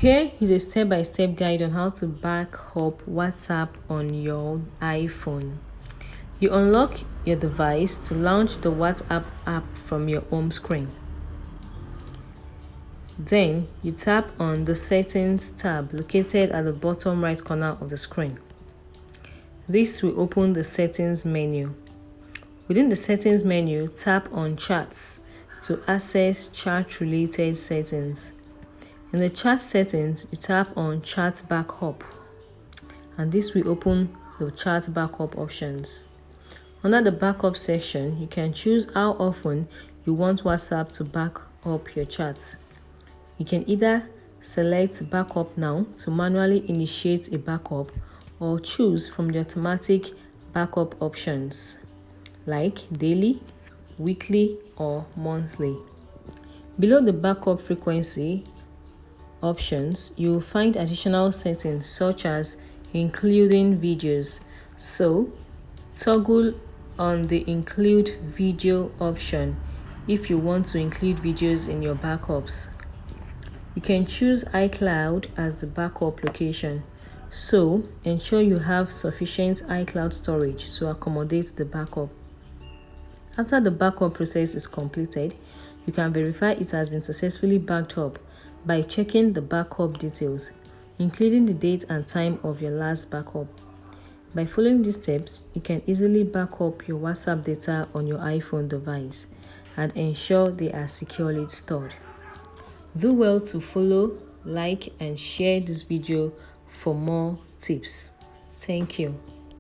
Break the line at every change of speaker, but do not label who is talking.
Here is a step-by-step guide on how to back up WhatsApp on your iPhone. You unlock your device to launch the WhatsApp app from your home screen. Then, you tap on the Settings tab located at the bottom right corner of the screen. This will open the Settings menu. Within the Settings menu, tap on Chats to access chat-related settings. In the chat settings, you tap on Chat Backup, and this will open the chat backup options. Under the backup section, you can choose how often you want WhatsApp to back up your chats. You can either select Backup Now to manually initiate a backup or choose from the automatic backup options like daily, weekly, or monthly. Below the backup frequency options, you will find additional settings such as including videos. So, toggle on the include video option if you want to include videos in your backups. You can choose iCloud as the backup location. So, ensure you have sufficient iCloud storage to accommodate the backup. After the backup process is completed, you can verify it has been successfully backed up by checking the backup details, including the date and time of your last backup. By following these steps, you can easily back up your WhatsApp data on your iPhone device and ensure they are securely stored. Do well to follow, like, and share this video for more tips. Thank you.